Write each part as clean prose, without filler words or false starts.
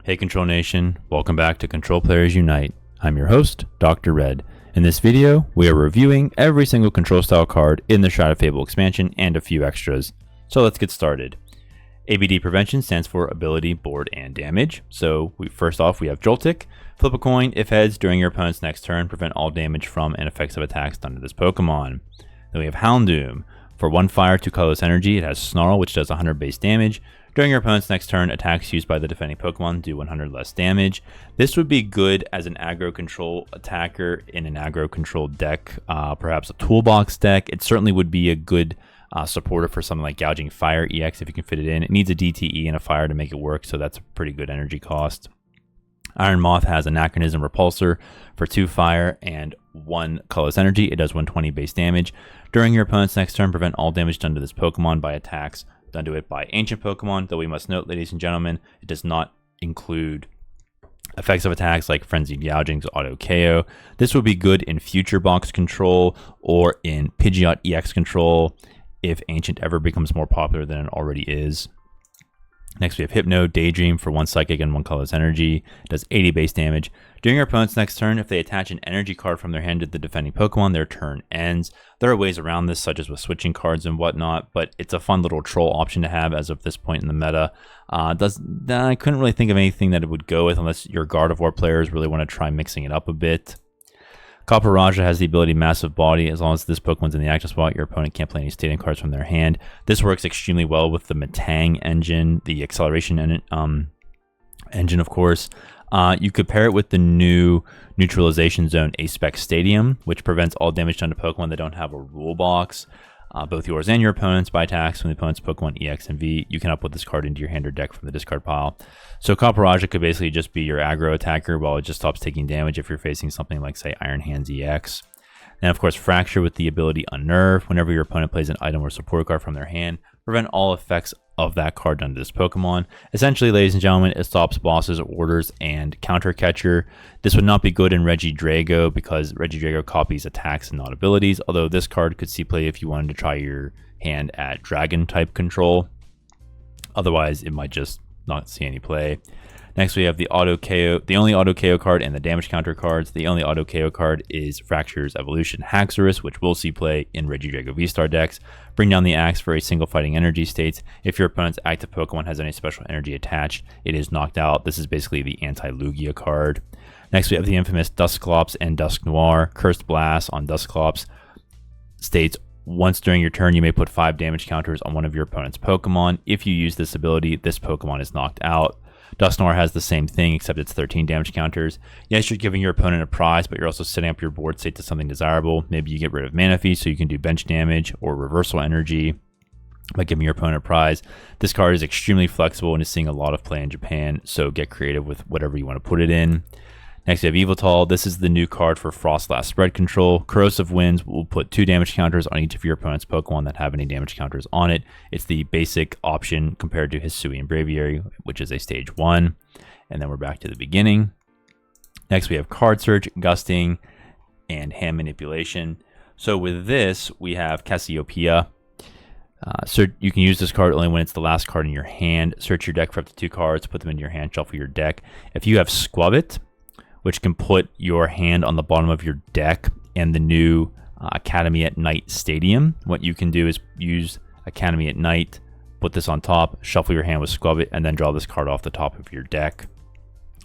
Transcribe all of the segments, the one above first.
Hey Control Nation, welcome back to Control Players Unite. I'm your host, Dr. Red. In this video, we are reviewing every single control style card in the Shrouded Fable expansion and a few extras. So let's get started. ABD Prevention stands for Ability, Board, and Damage. So first off, we have Joltik. Flip a coin. If heads, during your opponent's next turn, prevent all damage from and effects of attacks done to this Pokemon. Then we have Houndoom. For 1 fire, 2 colorless energy, it has Snarl, which does 100 base damage. During your opponent's next turn, attacks used by the defending Pokemon do 100 less damage. This would be good as an aggro control attacker in an aggro control deck, perhaps a toolbox deck. It certainly would be a good supporter for something like Gouging Fire EX if you can fit it in. It needs a DTE and a fire to make it work, so that's a pretty good energy cost. Iron Moth has Anachronism Repulsor for 2 fire and 1 colorless energy. It does 120 base damage. During your opponent's next turn, prevent all damage done to this Pokemon by attacks done to it by ancient Pokemon, though we must note, ladies and gentlemen, it does not include effects of attacks like Frenzied Gouging's Auto KO. This would be good in future box control or in Pidgeot EX control if ancient ever becomes more popular than it already is. Next we have Hypno Daydream for 1 psychic and 1 colorless energy. It does 80 base damage. During your opponent's next turn, if they attach an energy card from their hand to the defending Pokemon, their turn ends. There are ways around this, such as with switching cards and whatnot, but it's a fun little troll option to have as of this point in the meta. I couldn't really think of anything that it would go with unless your Gardevoir players really want to try mixing it up a bit. Copper has the ability Massive Body. As long as this Pokemon's in the active spot, your opponent can't play any stadium cards from their hand. This works extremely well with the Metang engine, the acceleration engine, of course. You could pair it with the new Neutralization Zone A-Spec Stadium, which prevents all damage done to Pokemon that don't have a rule box. Both yours and your opponent's by attacks from the opponent's Pokemon EX and V. You can upload this card into your hand or deck from the discard pile. So Copper could basically just be your aggro attacker while it just stops taking damage if you're facing something like, say, Iron Hands EX. And of course, Fracture with the ability Unnerve. Whenever your opponent plays an item or support card from their hand, prevent all effects of that card done to this Pokemon. Essentially, ladies and gentlemen, it stops bosses, orders, and Counter Catcher. This would not be good in Regidrago because Regidrago copies attacks and not abilities, although this card could see play if you wanted to try your hand at Dragon type control. Otherwise, it might just not see any play. Next, we have the Auto KO, the only Auto KO card and the damage counter cards. The only Auto KO card is Fracture's Evolution Haxorus, which will see play in Regidrago V-Star decks. Bring down the axe for a single fighting energy states. If your opponent's active Pokemon has any special energy attached, it is knocked out. This is basically the anti-Lugia card. Next, we have the infamous Dusclops and Dusknoir. Cursed Blast on Dusclops states, once during your turn, you may put 5 damage counters on one of your opponent's Pokemon. If you use this ability, this Pokemon is knocked out. Dusknoir has the same thing, except it's 13 damage counters. Yes, you're giving your opponent a prize, but you're also setting up your board state to something desirable. Maybe you get rid of Manaphy so you can do bench damage or reversal energy by giving your opponent a prize. This card is extremely flexible and is seeing a lot of play in Japan, so get creative with whatever you want to put it in. Next, we have Yveltal. This is the new card for Frostlass spread control. Corrosive Winds will put 2 damage counters on each of your opponent's Pokemon that have any damage counters on it. It's the basic option compared to Hisui and Braviary, which is a stage 1. And then we're back to the beginning. Next, we have Card Search, Gusting, and Hand Manipulation. So with this, we have Cassiopeia. You can use this card only when it's the last card in your hand. Search your deck for up to 2 cards, put them into your hand, shuffle your deck. If you have Squabbit, which can put your hand on the bottom of your deck, and the new Academy at Night Stadium, what you can do is use Academy at Night, put this on top, shuffle your hand with Squabbit, and then draw this card off the top of your deck.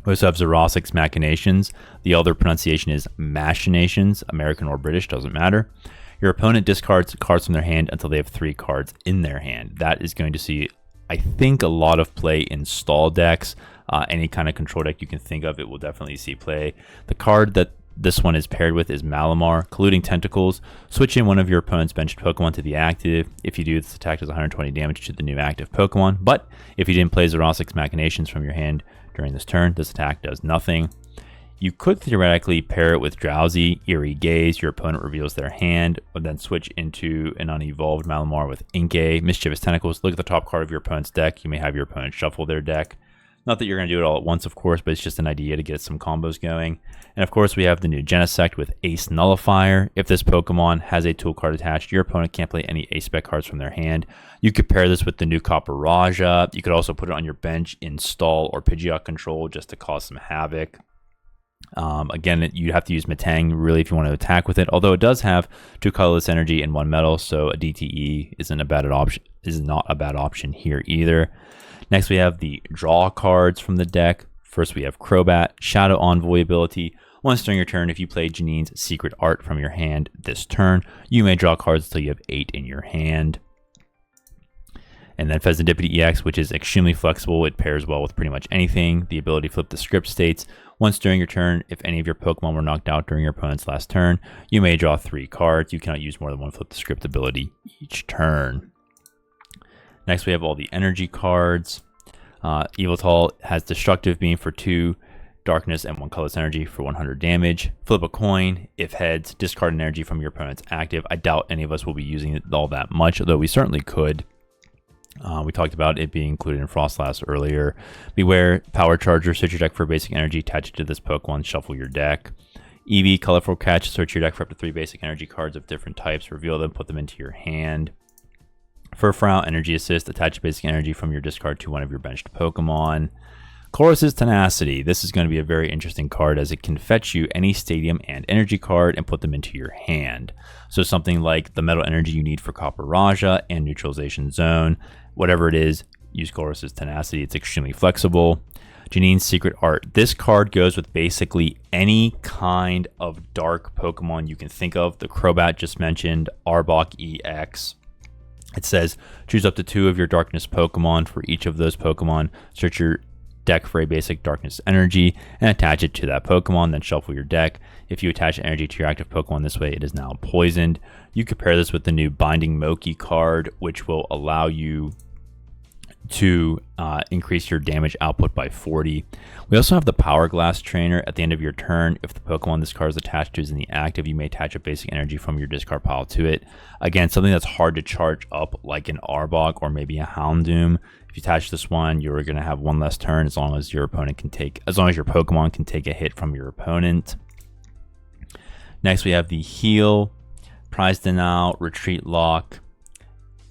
We also have Xerosic's Machinations. The other pronunciation is Machinations, American or British, doesn't matter. Your opponent discards cards from their hand until they have 3 cards in their hand. That is going to see, I think, a lot of play in stall decks. Any kind of control deck you can think of, it will definitely see play. The card that this one is paired with is Malamar. Colluding Tentacles. Switch in one of your opponent's benched Pokemon to the active. If you do, this attack does 120 damage to the new active Pokemon. But if you didn't play Xerosic's Machinations from your hand during this turn, this attack does nothing. You could theoretically pair it with Drowsy, Eerie Gaze. Your opponent reveals their hand, and then switch into an unevolved Malamar with Inkay, Mischievous Tentacles. Look at the top card of your opponent's deck. You may have your opponent shuffle their deck. Not that you're going to do it all at once, of course, but it's just an idea to get some combos going. And of course, we have the new Genesect with Ace Nullifier. If this Pokemon has a tool card attached, your opponent can't play any Ace spec cards from their hand. You could pair this with the new Copper Raja. You could also put it on your bench in Stall or Pidgeot control just to cause some havoc. Again, you have to use Metang really if you want to attack with it, although it does have 2 colorless energy and 1 metal, so a DTE is not a bad option here either. Next, we have the draw cards from the deck. First, we have Crobat, Shadow Envoy ability. Once during your turn, if you play Janine's Secret Art from your hand this turn, you may draw cards until you have 8 in your hand. And then Pheasantipede EX, which is extremely flexible. It pairs well with pretty much anything. The ability Flip the Script states, once during your turn, if any of your Pokemon were knocked out during your opponent's last turn, you may draw 3 cards. You cannot use more than 1 Flip the Script ability each turn. Next, we have all the energy cards. Yveltal has Destructive Beam for 2 darkness and 1 colorless energy for 100 damage. Flip a coin. If heads, discard an energy from your opponent's active. I doubt any of us will be using it all that much, although we certainly could. We talked about it being included in Frostlass earlier. Beware, Power Charger, search your deck for basic energy, attach it to this Pokemon, shuffle your deck. Eevee, Colorful Catch, search your deck for up to 3 basic energy cards of different types, reveal them, put them into your hand. Furfrou, Energy Assist, attach basic energy from your discard to one of your benched Pokemon. Chorus's Tenacity. This is going to be a very interesting card as it can fetch you any stadium and energy card and put them into your hand. So something like the metal energy you need for Copper Raja and Neutralization Zone. Whatever it is, use Chorus's Tenacity. It's extremely flexible. Janine's Secret Art. This card goes with basically any kind of dark Pokemon you can think of. The Crobat just mentioned, Arbok EX. It says, choose up to 2 of your darkness Pokemon. For each of those Pokemon, search your deck for a basic darkness energy and attach it to that Pokemon, then shuffle your deck. If you attach energy to your active Pokemon this way, it is now poisoned. You could pair this with the new Binding Moki card, which will allow you to increase your damage output by 40. We also have the Power Glass Trainer. At the end of your turn, if the Pokemon this card is attached to is in the active, you may attach a basic energy from your discard pile to it. Again, something that's hard to charge up like an Arbok or maybe a Houndoom. If you attach this one, you're going to have 1 less turn as long as your Pokemon can take a hit from your opponent. Next, we have the Heal, Prize Denial, Retreat Lock,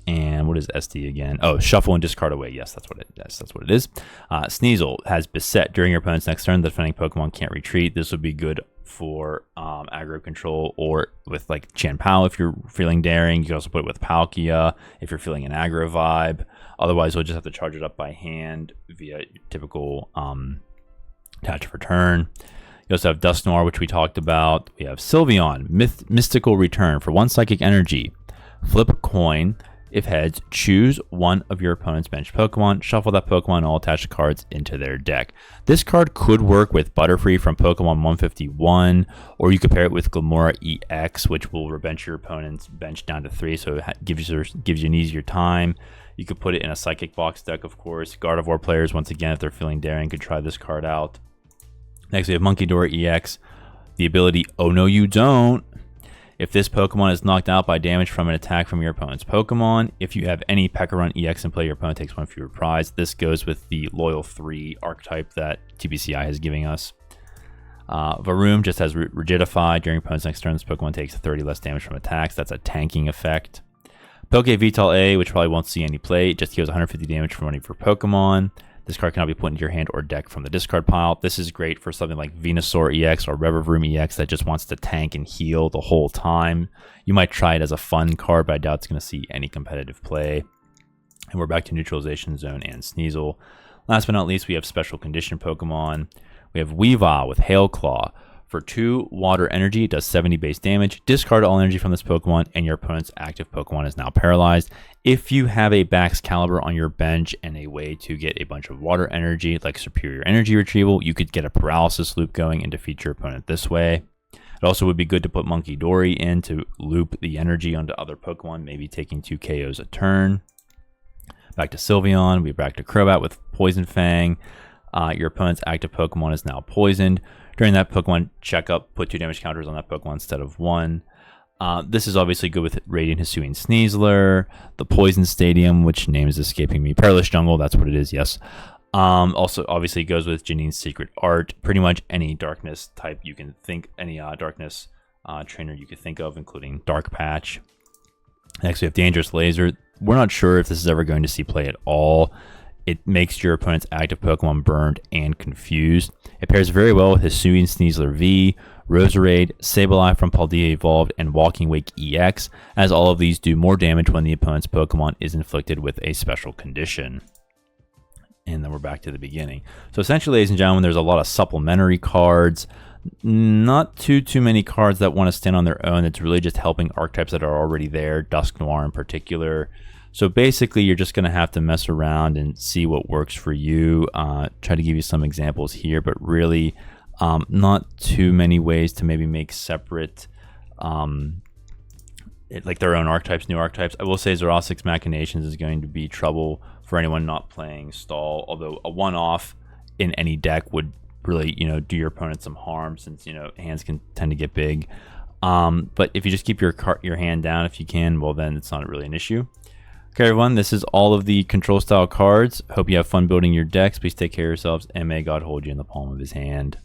and what is SD again? Oh, Shuffle and Discard Away. Yes, that's what it is. Sneasel has Beset. During your opponent's next turn, the defending Pokemon can't retreat. This would be good for aggro control or with like Chien-Pao if you're feeling daring. You can also put it with Palkia if you're feeling an aggro vibe. Otherwise, we'll just have to charge it up by hand via typical attach for turn. You also have Dusknoir, which we talked about. We have Sylveon, Mystical Return for 1 psychic energy. Flip a coin. If heads, choose one of your opponent's bench Pokemon, shuffle that Pokemon, and all attached cards into their deck. This card could work with Butterfree from Pokemon 151, or you could pair it with Glamora EX, which will rebench your opponent's bench down to 3, so it gives you an easier time. You could put it in a Psychic Box deck, of course. Gardevoir players, once again, if they're feeling daring, could try this card out. Next, we have Munkidora EX. The ability, Oh No You Don't. If this Pokemon is knocked out by damage from an attack from your opponent's Pokemon, if you have any Pekka-Run EX in play, your opponent takes 1 fewer prize. This goes with the Loyal 3 archetype that TBCI is giving us. Varoom just has Rigidify. During your opponent's next turn, this Pokemon takes 30 less damage from attacks. That's a tanking effect. Poke Vital A, which probably won't see any play, just heals 150 damage from running for Pokemon. This card cannot be put into your hand or deck from the discard pile. This is great for something like Venusaur EX or Revavroom EX that just wants to tank and heal the whole time. You might try it as a fun card, but I doubt it's going to see any competitive play. And we're back to Neutralization Zone and Sneasel. Last but not least, we have Special Condition Pokemon. We have Weavile with Hail Claw. For 2 water energy, it does 70 base damage. Discard all energy from this Pokemon, and your opponent's active Pokemon is now paralyzed. If you have a Baxcalibur on your bench and a way to get a bunch of water energy, like Superior Energy Retrieval, you could get a paralysis loop going and defeat your opponent this way. It also would be good to put Munkidori in to loop the energy onto other Pokemon, maybe taking 2 KOs a turn. Back to Sylveon, we're back to Crobat with Poison Fang. Your opponent's active Pokemon is now poisoned. During that Pokemon checkup, put 2 damage counters on that Pokemon instead of 1. This is obviously good with Radiant Hisuian Sneasler, the Poison Stadium, which name is escaping me. Perilous Jungle, that's what it is, yes. Also, obviously, goes with Janine's Secret Art. Pretty much any darkness type you can think, any darkness trainer you could think of, including Dark Patch. Next, we have Dangerous Laser. We're not sure if this is ever going to see play at all. It makes your opponent's active Pokemon burned and confused. It pairs very well with Hisuian Sneasler V, Roserade, Sableye from Paldea Evolved, and Walking Wake EX, as all of these do more damage when the opponent's Pokemon is inflicted with a special condition. And then we're back to the beginning. So essentially, ladies and gentlemen, there's a lot of supplementary cards. Not too many cards that want to stand on their own. It's really just helping archetypes that are already there, Dusknoir in particular. So basically, you're just going to have to mess around and see what works for you. Try to give you some examples here, but really not too many ways to maybe make separate like their own archetypes, new archetypes. I will say Zoroark's Machinations is going to be trouble for anyone not playing Stall, although a one-off in any deck would really, do your opponent some harm, since, hands can tend to get big. But if you just keep your hand down if you can, well, then it's not really an issue. Okay, everyone, this is all of the control style cards. Hope you have fun building your decks. Please take care of yourselves, and may God hold you in the palm of his hand.